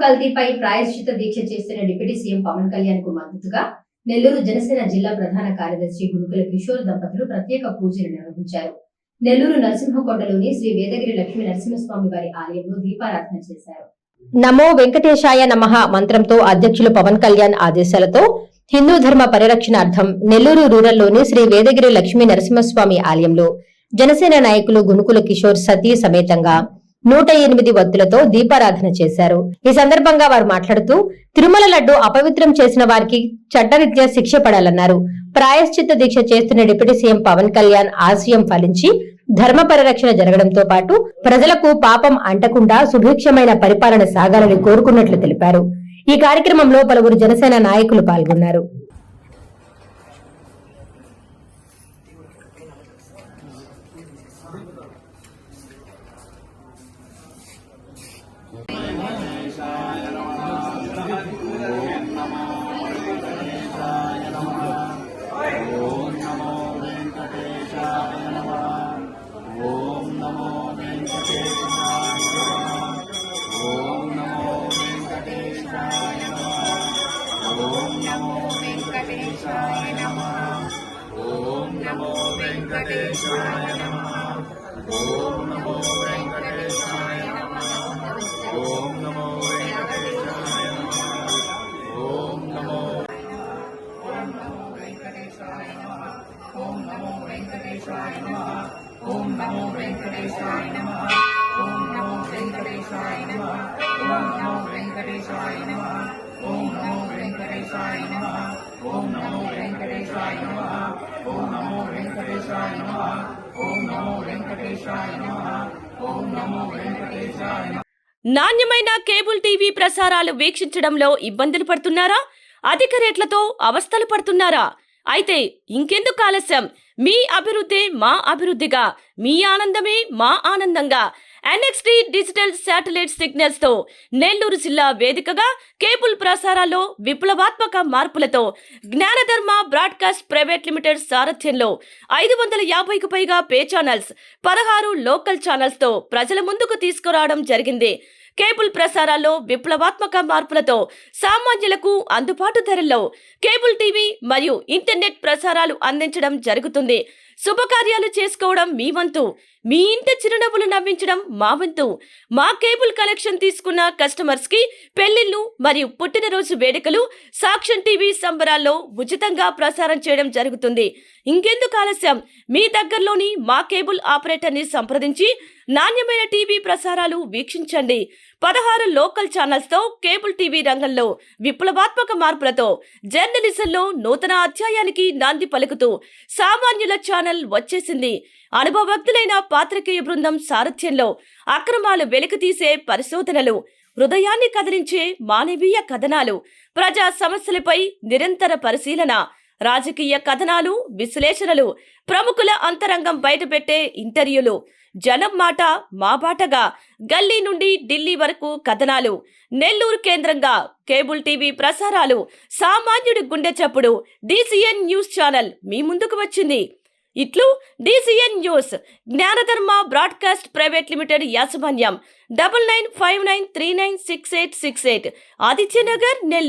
కల్తీపై ప్రాయశ్చిత దీక్ష చేస్తున్న deputy CM Pawan Kalyan కు మద్దతుగా నెల్లూరు జనసేన జిల్లా ప్రధాన కార్యదర్శి గునుకుల కిషోర్ దంపతులు ప్రత్యేక పూజలు నిర్వహించారు. నెల్లూరు నరసింహకొండలోని శ్రీ వేదగిరి లక్ష్మీ నరసింహస్వామి వారి ఆలయంలో దీపారాధన చేశారు. నమో వెంకటేశాయ నమః మంత్రంతో అధ్యక్షులు పవన్ కళ్యాణ్ ఆదేశాలతో హిందూ ధర్మ పరిరక్షణార్థం నెల్లూరు రూరల్లోని శ్రీ వేదగిరి లక్ష్మీ నరసింహస్వామి ఆలయంలో జనసేన నాయకులు గునుకుల కిషోర్ సతీ సమేతంగా 108 వత్తులతో దీపారాధన చేశారు. ఈ సందర్భంగా వారు మాట్లాడుతూ తిరుమల లడ్డు అపవిత్రం చేసిన వారికి చట్టరీత్యా శిక్ష పడాలన్నారు. ప్రాయశ్చిత్త దీక్ష చేస్తున్న డిప్యూటీ సీఎం పవన్ కళ్యాణ్ ఆశయం ఫలించి ధర్మ పరిరక్షణ జరగడంతో పాటు ప్రజలకు పాపం అంటకుండా సుభిక్షమైన పరిపాలన సాగాలని కోరుకున్నట్లు తెలిపారు. ఈ కార్యక్రమంలో పలువురు జనసేన నాయకులు పాల్గొన్నారు. నాణ్యమైన కేబుల్ టీవీ ప్రసారాలు వీక్షించడంలో ఇబ్బందులు పడుతున్నారా? అధిక రేట్లతో అవస్థలు పడుతున్నారా? అయితే ఇంకెందుకు ఆలస్యం? మీ అభివృద్ధి మా అభివృద్ధిగా, మీ ఆనందమే మా ఆనందంగా NXT డిజిటల్ శాటిలైట్ సిగ్నల్స్ తో నెల్లూరు జిల్లా వేదికగా కేబుల్ ప్రసారాల్లో విప్లవాత్మక మార్పులతో జ్ఞానధర్మ బ్రాడ్కాస్ట్ ప్రైవేట్ లిమిటెడ్ సారథ్యంలో 550కు పైగా పే ఛానల్స్, 16 లోకల్ ఛానల్స్ తో ప్రజల ముందుకు తీసుకురావడం జరిగింది. కేబుల్ ప్రసారాల్లో విప్లవాత్మక మార్పులతో సామాన్యులకు అందుబాటు ధరల్లో కేబుల్ టీవీ మరియు ఇంటర్నెట్ ప్రసారాలు అందించడం జరుగుతుంది. శుభకార్యాలు చేసుకోవడం మీ వంతు, మీ ఇంటి చిరునవ్వులు నవ్వించడం మా వంతు. మా కేబుల్ కలెక్షన్ తీసుకున్న కస్టమర్స్ కి పెళ్లిళ్లు మరియు పుట్టినరోజు వేడుకలు సాక్ష్యం టీవీ సంబరాల్లో ఉచితంగా ప్రసారం చేయడం జరుగుతుంది. ఇంకెందుకు ఆలస్యం? మీ దగ్గరలోని మా కేబుల్ ఆపరేటర్ ని సంప్రదించి నాణ్యమైన టీవీ ప్రసారాలు వీక్షించండి. 16 లోకల్ ఛానల్స్ తో కేబుల్ టీవీ రంగంలో విప్లవాత్మక మార్పులతో జర్నలిజంలో నూతన అధ్యాయానికి నాంది పలుకుతూ సామాన్యుల ఛానల్ వచ్చేసింది. అనుభవజ్ఞులైన పాత్రికేయ బృందం సారథ్యంలో అక్రమాలు వెలికితీసే పరిశోధనలు, హృదయాన్ని కదిలించే మానవీయ కథనాలు, ప్రజా సమస్యలపై నిరంతర పరిశీలన, రాజకీయ కథనాలు, విశ్లేషణలు, ప్రముఖుల అంతరంగం బయటపెట్టే ఇంటర్వ్యూలు, జనం మాట మా బాటగా గల్లీ నుండి ఢిల్లీ వరకు కథనాలు, నెల్లూరు కేంద్రంగా కేబుల్ టీవీ ప్రసారాలు, సామాన్యుడి గుండె చప్పుడు DCN న్యూస్ ఛానల్ మీ ముందుకు వచ్చింది. ఇట్లు DCN news, జ్ఞానధర్మ broadcast private limited యాజమాన్యం, 9959396868, ఆదిత్యనగర్, నెల్లూరు.